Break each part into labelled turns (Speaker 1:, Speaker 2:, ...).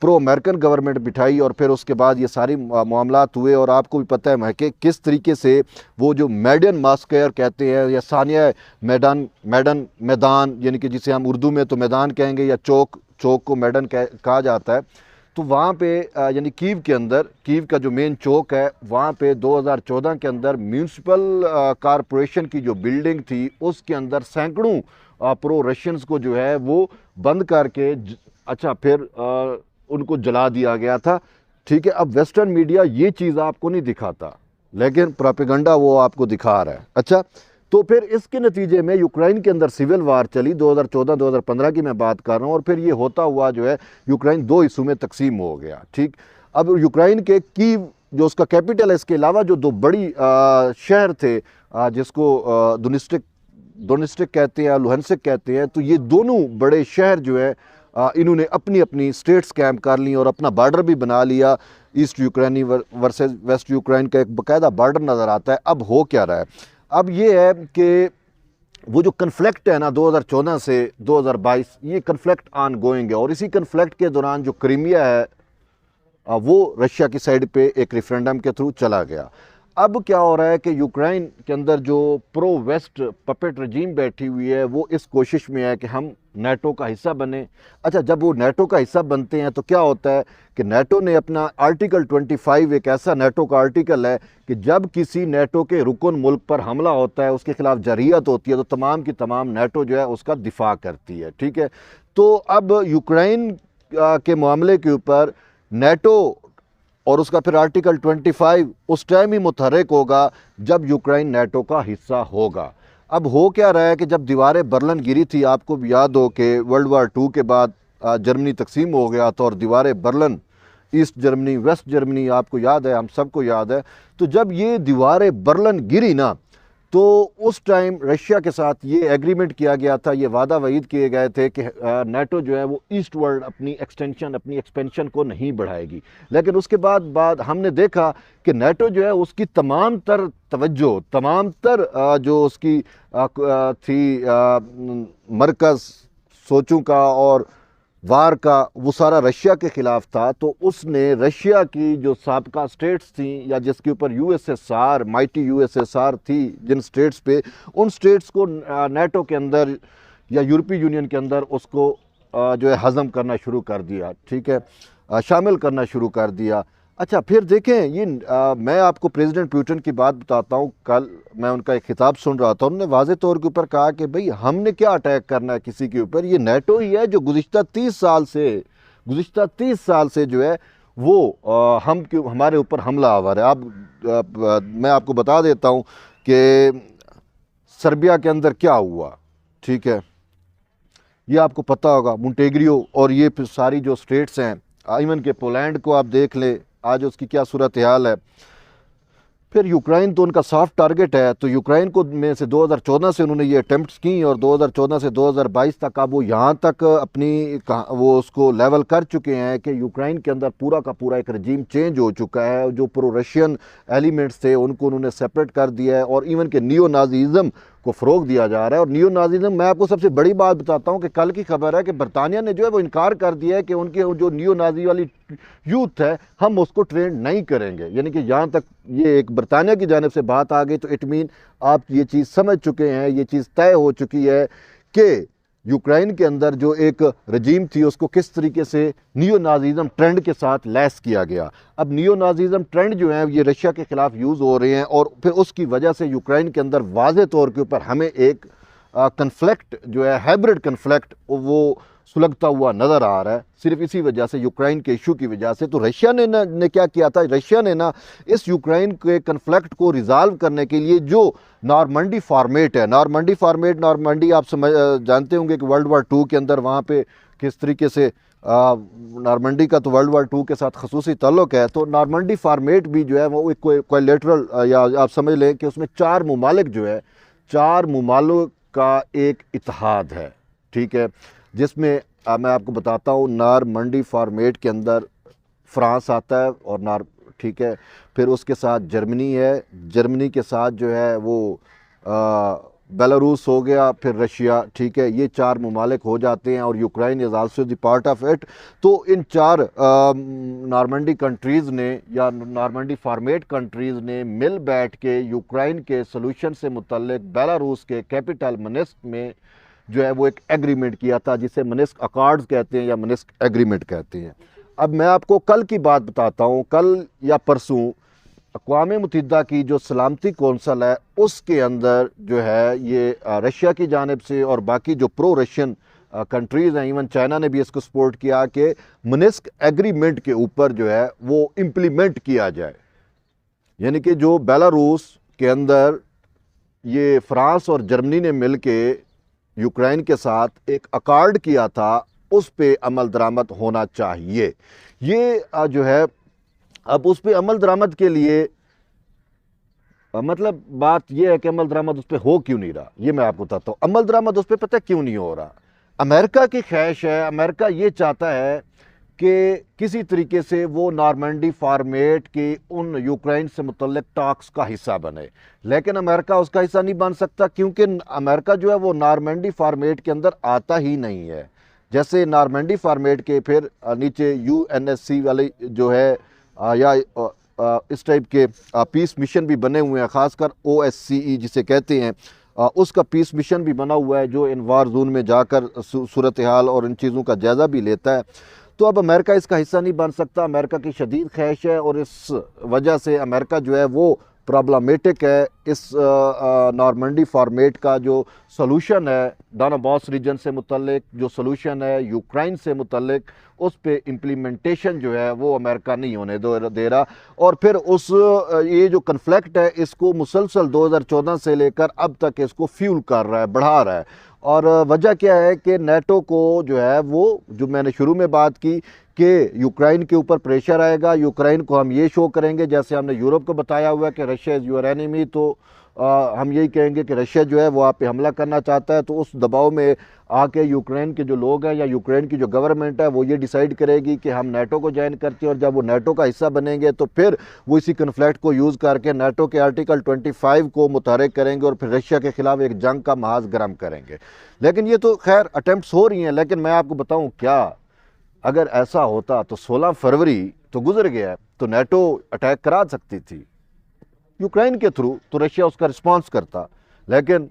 Speaker 1: پرو American government بٹھائی اور پھر اس کے بعد یہ ساری معاملات ہوئے، اور آپ کو بھی پتہ ہے کہ کس طریقے سے وہ جو میڈن ماسکر کہتے ہیں یا ثانیہ میدان یعنی کہ جسے ہم اردو میں تو میدان کہیں گے یا چوک کو میڈن کہا جاتا ہے، تو وہاں پہ یعنی کیو کے اندر، کیو کا جو مین چوک ہے وہاں پہ 2014 کے اندر میونسپل کارپوریشن کی جو بلڈنگ تھی اس کے اندر سینکڑوں پرو رشینز کو جو ہے وہ بند کر کے اچھا پھر ان کو جلا دیا گیا تھا، ٹھیک ہے۔ اب ویسٹرن میڈیا یہ چیز آپ کو نہیں دکھاتا لیکن پروپیگنڈا وہ آپ کو دکھا رہا ہے۔ اچھا تو پھر اس کے نتیجے میں یوکرائن کے اندر سول وار چلی 2014-2015 کی میں بات کر رہا ہوں، اور پھر یہ ہوتا ہوا جو ہے یوکرائن 2 حصوں میں تقسیم ہو گیا، ٹھیک۔ اب یوکرائن کے کیو جو اس کا کیپٹل ہے، اس کے علاوہ جو 2 بڑی شہر تھے جس کو دونسٹک کہتے ہیں، لوہنسک کہتے ہیں، تو یہ دونوں بڑے شہر جو ہے انہوں نے اپنی اپنی سٹیٹس قائم کر لی اور اپنا بارڈر بھی بنا لیا، ایسٹ یوکرینی ورسز ویسٹ یوکرائن کا ایک باقاعدہ بارڈر نظر آتا ہے۔ اب ہو کیا رہا ہے؟ اب یہ ہے کہ وہ جو کنفلکٹ ہے نا 2014 سے 2022، یہ کنفلکٹ آن گوئنگ ہے، اور اسی کنفلکٹ کے دوران جو کرائمیا ہے وہ رشیا کی سائڈ پہ ایک ریفرینڈم کے تھرو چلا گیا۔ اب کیا ہو رہا ہے کہ یوکرائن کے اندر جو پرو ویسٹ پپٹ رجیم بیٹھی ہوئی ہے وہ اس کوشش میں ہے کہ ہم نیٹو کا حصہ بنیں۔ اچھا جب وہ نیٹو کا حصہ بنتے ہیں تو کیا ہوتا ہے کہ نیٹو نے اپنا آرٹیکل 25 ایک ایسا نیٹو کا آرٹیکل ہے کہ جب کسی نیٹو کے رکن ملک پر حملہ ہوتا ہے، اس کے خلاف جرحیت ہوتی ہے، تو تمام کی تمام نیٹو جو ہے اس کا دفاع کرتی ہے، ٹھیک ہے۔ تو اب یوکرائن کے معاملے کے اوپر نیٹو اور اس کا پھر آرٹیکل 25 اس ٹائم ہی متحرک ہوگا جب یوکرائن نیٹو کا حصہ ہوگا۔ اب ہو کیا رہا ہے کہ جب دیوار برلن گری تھی، آپ کو بھی یاد ہو کہ ورلڈ وار 2 کے بعد جرمنی تقسیم ہو گیا تھا، اور دیوار Berlin east Germany west Germany آپ کو یاد ہے، ہم سب کو یاد ہے۔ تو جب یہ دیوار برلن گری نا تو اس ٹائم رشیا کے ساتھ یہ ایگریمنٹ کیا گیا تھا، یہ وعدہ وعید کیے گئے تھے کہ نیٹو جو ہے وہ ایسٹ ورلڈ اپنی ایکسپینشن کو نہیں بڑھائے گی، لیکن اس کے بعد ہم نے دیکھا کہ نیٹو جو ہے اس کی تمام تر توجہ، تمام تر جو اس کی تھی مرکز سوچوں کا اور وار کا، وہ سارا رشیا کے خلاف تھا۔ تو اس نے رشیا کی جو سابقہ سٹیٹس تھیں یا جس کے اوپر U S S R, mighty U S S R تھی جن سٹیٹس پہ، ان سٹیٹس کو نیٹو کے اندر یا یورپی یونین کے اندر اس کو جو ہے ہضم کرنا شروع کر دیا، ٹھیک ہے، شامل کرنا شروع کر دیا۔ اچھا پھر دیکھیں یہ میں آپ کو پریزیڈنٹ پیوٹن کی بات بتاتا ہوں، کل میں ان کا ایک خطاب سن رہا تھا، انہوں نے واضح طور کے اوپر کہا کہ بھئی ہم نے کیا اٹیک کرنا ہے کسی کے اوپر، یہ نیٹو ہی ہے جو گزشتہ 30 سال سے جو ہے وہ ہمارے اوپر حملہ آور ہے۔ میں آپ کو بتا دیتا ہوں کہ سربیا کے اندر کیا ہوا، ٹھیک ہے، یہ آپ کو پتہ ہوگا، مونٹیگریو اور یہ پھر ساری جو سٹیٹس ہیں، ایون کہ پولینڈ کو آپ دیکھ لیں آج اس کی کیا صورتحال ہے۔ پھر یوکرائن تو ان کا سافٹ ٹارگٹ ہے، تو یوکرائن کو میں سے 2014 سے انہوں نے یہ اٹیمپٹس کی، اور 2014 سے 2022 تک اب وہ یہاں تک اپنی وہ اس کو لیول کر چکے ہیں کہ یوکرائن کے اندر پورا کا پورا ایک رجیم چینج ہو چکا ہے، جو پرو رشین ایلیمنٹس تھے ان کو انہوں نے سیپریٹ کر دیا ہے، اور ایون کہ نیو نازیزم کو فروغ دیا جا رہا ہے۔ اور نیو نازیزم میں آپ کو سب سے بڑی بات بتاتا ہوں کہ کل کی خبر ہے کہ برطانیہ نے جو ہے وہ انکار کر دیا ہے کہ ان کے جو نیو نازی والی یوتھ ہے ہم اس کو ٹرینڈ نہیں کریں گے، یعنی کہ یہاں تک یہ ایک برطانیہ کی جانب سے بات آ گئی، تو اٹ مین آپ یہ چیز سمجھ چکے ہیں، یہ چیز طے ہو چکی ہے کہ یوکرائن کے اندر جو ایک رجیم تھی اس کو کس طریقے سے نیو نازیزم ٹرینڈ کے ساتھ لیس کیا گیا۔ اب نیو نازیزم ٹرینڈ جو ہیں یہ رشیا کے خلاف یوز ہو رہے ہیں، اور پھر اس کی وجہ سے یوکرائن کے اندر واضح طور کے اوپر ہمیں ایک کنفلکٹ جو ہے ہائبرڈ کنفلکٹ وہ سلگتا ہوا نظر آ رہا ہے، صرف اسی وجہ سے، یوکرائن کے ایشو کی وجہ سے۔ تو رشیا نے کیا کیا تھا، رشیا نے اس یوکرائن کے کنفلکٹ کو ریزالو کرنے کے لیے جو نارمنڈی فارمیٹ ہے، نارمنڈی آپ جانتے ہوں گے کہ ورلڈ وار 2 کے اندر وہاں پہ کس طریقے سے نارمنڈی کا تو ورلڈ وار 2 کے ساتھ خصوصی تعلق ہے، تو نارمنڈی فارمیٹ بھی جو ہے وہ ایک کوائلیٹرل یا آپ سمجھ لیں کہ اس میں 4 ممالک جو ہے، 4 ممالک کا ایک اتحاد ہے، ٹھیک ہے، جس میں میں آپ کو بتاتا ہوں نارمنڈی فارمیٹ کے اندر فرانس آتا ہے، اور ٹھیک ہے، پھر اس کے ساتھ جرمنی ہے، جرمنی کے ساتھ جو ہے وہ بیلاروس ہو گیا، پھر رشیا، ٹھیک ہے، یہ 4 ممالک ہو جاتے ہیں اور Ukraine is also the part of it. تو ان 4 نارمنڈی کنٹریز نے یا نارمنڈی فارمیٹ کنٹریز نے مل بیٹھ کے یوکرائن کے سلوشن سے متعلق بیلاروس کے کیپٹل منسک میں جو ہے وہ ایک ایگریمنٹ کیا تھا، جسے منسک اکارڈز کہتے ہیں یا منسک ایگریمنٹ کہتے ہیں. اب میں آپ کو کل کی بات بتاتا ہوں. کل یا پرسوں اقوام متحدہ کی جو سلامتی کونسل ہے اس کے اندر جو ہے یہ رشیا کی جانب سے اور باقی جو پرو رشین کنٹریز ہیں، ایون چائنا نے بھی اس کو سپورٹ کیا کہ منسک ایگریمنٹ کے اوپر جو ہے وہ امپلیمنٹ کیا جائے. یعنی کہ جو بیلاروس کے اندر یہ فرانس اور جرمنی نے مل کے یوکرائن کے ساتھ ایک اکارڈ کیا تھا، اس پہ عمل درآمد ہونا چاہیے. یہ جو ہے اب اس پہ عمل درآمد کے لیے مطلب بات یہ ہے کہ عمل درآمد اس پہ ہو کیوں نہیں رہا، یہ میں آپ کو بتاتا ہوں. عمل درآمد اس پہ پتہ کیوں نہیں ہو رہا؟ امریکہ کی خواہش ہے، امریکہ یہ چاہتا ہے کہ کسی طریقے سے وہ نارمنڈی فارمیٹ کی ان یوکرائن سے متعلق ٹاکس کا حصہ بنے، لیکن امریکہ اس کا حصہ نہیں بن سکتا کیونکہ امریکہ جو ہے وہ نارمنڈی فارمیٹ کے اندر آتا ہی نہیں ہے. جیسے نارمنڈی فارمیٹ کے پھر نیچے یو این ایس سی والے جو ہے یا اس ٹائپ کے پیس مشن بھی بنے ہوئے ہیں، خاص کر او ایس سی ای جسے کہتے ہیں، اس کا پیس مشن بھی بنا ہوا ہے جو ان وار زون میں جا کر صورتحال اور ان چیزوں کا جائزہ بھی لیتا ہے. تو اب امریکہ اس کا حصہ نہیں بن سکتا. امریکہ کی شدید خواہش ہے اور اس وجہ سے امریکہ جو ہے وہ پرابلمیٹک ہے. اس نارمنڈی فارمیٹ کا جو سلوشن ہے ڈونباس ریجن سے متعلق، جو سلوشن ہے یوکرائن سے متعلق، اس پہ امپلیمنٹیشن جو ہے وہ امریکہ نہیں ہونے دے رہا. اور پھر یہ جو کنفلکٹ ہے اس کو مسلسل 2014 سے لے کر اب تک اس کو فیول کر رہا ہے، بڑھا رہا ہے. اور وجہ کیا ہے کہ نیٹو کو جو ہے وہ جو میں نے شروع میں بات کی کہ یوکرائن کے اوپر پریشر آئے گا، یوکرائن کو ہم یہ شو کریں گے جیسے ہم نے یورپ کو بتایا ہوا ہے کہ رشیا از یور اینیمی، تو ہم یہی کہیں گے کہ رشیا جو ہے وہ آپ پہ حملہ کرنا چاہتا ہے. تو اس دباؤ میں آ کے یوکرائن کے جو لوگ ہیں یا یوکرائن کی جو گورنمنٹ ہے وہ یہ ڈیسائیڈ کرے گی کہ ہم نیٹو کو جوائن کرتے ہیں، اور جب وہ نیٹو کا حصہ بنیں گے تو پھر وہ اسی کنفلکٹ کو یوز کر کے نیٹو کے آرٹیکل 25 کو متحرک کریں گے اور پھر رشیا کے خلاف ایک جنگ کا محاذ گرم کریں گے. لیکن یہ تو خیر اٹیمپٹس ہو رہی ہیں، لیکن میں آپ کو بتاؤں کیا اگر ایسا ہوتا تو 16 فروری تو گزر گیا، تو نیٹو اٹیک کرا سکتی تھی یوکرائن کے تھرو، تو رشیا اس کا رسپانس کرتا، لیکن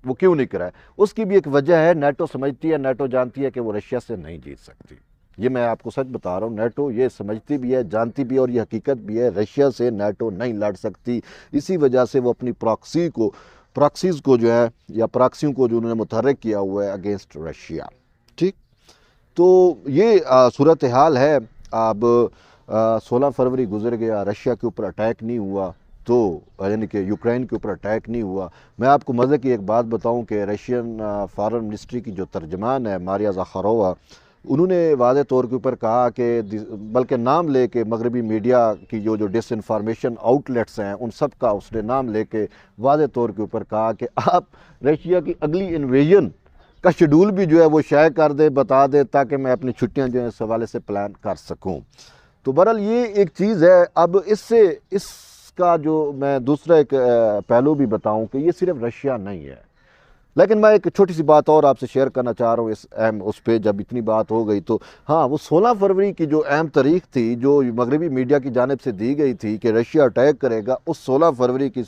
Speaker 1: وہ کیوں نہیں کرا ہے؟ اس کی بھی ایک وجہ ہے. نیٹو سمجھتی ہے، نیٹو جانتی ہے کہ وہ رشیا سے نہیں جیت سکتی. یہ میں آپ کو سچ بتا رہا ہوں، نیٹو یہ سمجھتی بھی ہے، جانتی بھی ہے، اور یہ حقیقت بھی ہے، رشیا سے نیٹو نہیں لڑ سکتی. اسی وجہ سے وہ اپنی پراکسیز کو جو ہے یا پراکسیوں کو جو انہوں نے متحرک کیا ہوا ہے اگینسٹ رشیا. ٹھیک، تو یہ صورتحال ہے. اب 16 فروری گزر گیا، رشیا کے اوپر اٹیک نہیں ہوا، تو یعنی کہ یوکرائن کے اوپر اٹیک نہیں ہوا. میں آپ کو مزے کی ایک بات بتاؤں کہ رشین فارن منسٹری کی جو ترجمان ہے ماریا زخارووا، انہوں نے واضح طور کے اوپر کہا کہ بلکہ نام لے کے مغربی میڈیا کی جو ڈس انفارمیشن آؤٹ لیٹس ہیں ان سب کا اس نے نام لے کے واضح طور کے اوپر کہا کہ آپ رشیا کی اگلی انویژن کا شیڈول بھی جو ہے وہ شائع کر دے، بتا دے، تاکہ میں اپنی چھٹیاں جو ہیں اس حوالے سے پلان کر سکوں. تو بہرحال یہ ایک چیز ہے. اب اس کا جو میں دوسرا ایک پہلو بھی بتاؤں کہ یہ صرف رشیا نہیں ہے، لیکن میں ایک چھوٹی سی بات اور آپ سے شیئر کرنا چاہ رہا ہوں اس پہ جب اتنی بات ہو گئی تو. ہاں، وہ 16 فروری کی جو اہم تاریخ تھی جو مغربی میڈیا کی جانب سے دی گئی تھی کہ رشیا اٹیک کرے گا، اس 16 فروری کی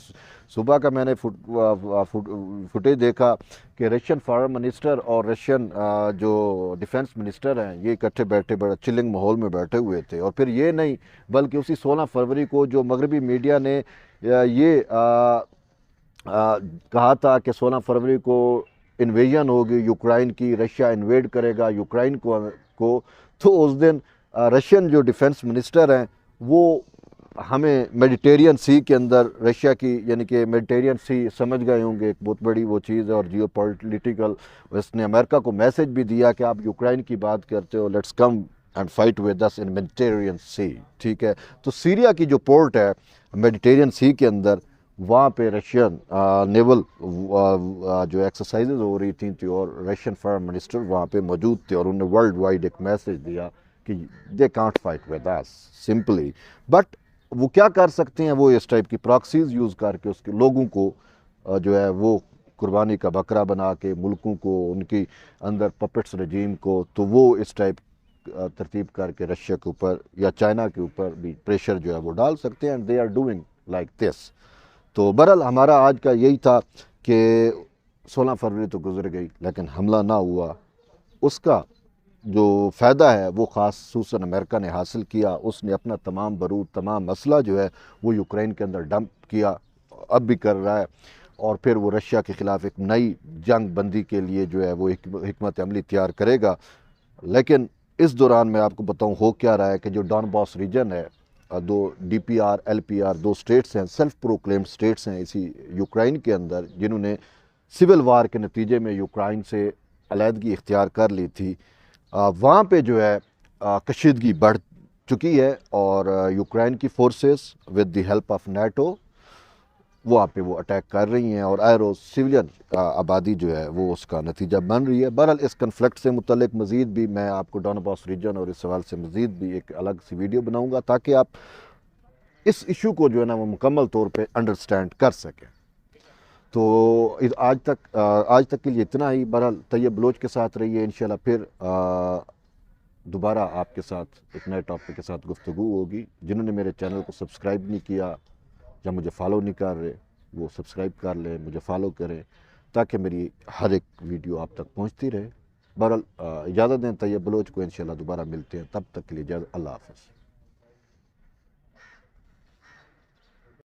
Speaker 1: صبح کا میں نے فوٹیج دیکھا کہ رشین فارن منسٹر اور رشین جو ڈیفنس منسٹر ہیں یہ اکٹھے بیٹھے بڑا چلنگ ماحول میں بیٹھے ہوئے تھے. اور پھر یہ نہیں بلکہ اسی 16 فروری کو جو مغربی میڈیا نے یہ کہا تھا کہ 16 فروری کو انویژن ہوگی یوکرائن کی، رشیا انویڈ کرے گا یوکرائن کو، تو اس دن رشین جو ڈیفنس منسٹر ہیں وہ ہمیں میڈیٹیرین سی کے اندر رشیا کی، یعنی کہ میڈیٹیرین سی سمجھ گئے ہوں گے ایک بہت بڑی وہ چیز ہے اور جیو پولیٹیکل، اس نے امریکہ کو میسج بھی دیا کہ آپ یوکرائن کی بات کرتے ہو، let's come and fight with us in Mediterranean sea. ٹھیک ہے، تو سیریا کی جو پورٹ ہے میڈیٹیرین سی کے اندر، وہاں پہ رشین نیول جو ایکسرسائزز ہو رہی تھیں اور رشین فارن منسٹر وہاں پہ موجود تھے، اور انہوں نے ورلڈ وائڈ ایک میسج دیا کہ they can't fight with us simply. But وہ کیا کر سکتے ہیں؟ وہ اس ٹائپ کی پراکسیز یوز کر کے اس کے لوگوں کو جو ہے وہ قربانی کا بکرا بنا کے ملکوں کو ان کی اندر پپٹس رجیم کو، تو وہ اس ٹائپ ترتیب کر کے رشیا کے اوپر یا چائنا کے اوپر بھی پریشر جو ہے وہ ڈال سکتے ہیں، and they are doing like this. تو بہرحال ہمارا آج کا یہی تھا کہ 16 فروری تو گزر گئی لیکن حملہ نہ ہوا، اس کا جو فائدہ ہے وہ خصوصاً امریکہ نے حاصل کیا. اس نے اپنا تمام بارود، تمام اسلحہ جو ہے وہ یوکرین کے اندر ڈمپ کیا، اب بھی کر رہا ہے، اور پھر وہ رشیا کے خلاف ایک نئی جنگ بندی کے لیے جو ہے وہ حکمت عملی تیار کرے گا. لیکن اس دوران میں آپ کو بتاؤں ہو کیا رہا ہے کہ جو ڈان باس ریجن ہے، دو D P R L P R دو سٹیٹس ہیں، سیلف پروکلیمڈ سٹیٹس ہیں اسی یوکرائن کے اندر، جنہوں نے سول وار کے نتیجے میں یوکرائن سے علیحدگی اختیار کر لی تھی. وہاں پہ جو ہے کشیدگی بڑھ چکی ہے، اور یوکرائن کی forces with the help of NATO وہاں پہ وہ اٹیک کر رہی ہیں، اور ایرو سویلین آبادی جو ہے وہ اس کا نتیجہ بن رہی ہے. بہرحال اس کنفلکٹ سے متعلق مزید بھی میں آپ کو ڈونباس ریجن اور اس سوال سے مزید بھی ایک الگ سی ویڈیو بناؤں گا تاکہ آپ اس ایشو کو جو ہے نا وہ مکمل طور پہ انڈرسٹینڈ کر سکیں. تو آج تک کے لیے اتنا ہی. بہرحال طیب بلوچ کے ساتھ رہیے، انشاءاللہ پھر دوبارہ آپ کے ساتھ ایک نئے ٹاپک کے ساتھ گفتگو ہوگی. جنہوں نے میرے چینل کو سبسکرائب نہیں کیا یا مجھے فالو نہیں کر رہے، وہ سبسکرائب کر لیں، مجھے فالو کریں تاکہ میری ہر ایک ویڈیو آپ تک پہنچتی رہے. بہرحال اجازت دیں طیب بلوچ کو، انشاءاللہ دوبارہ ملتے ہیں، تب تک کے لیے اجازت، اللہ حافظ.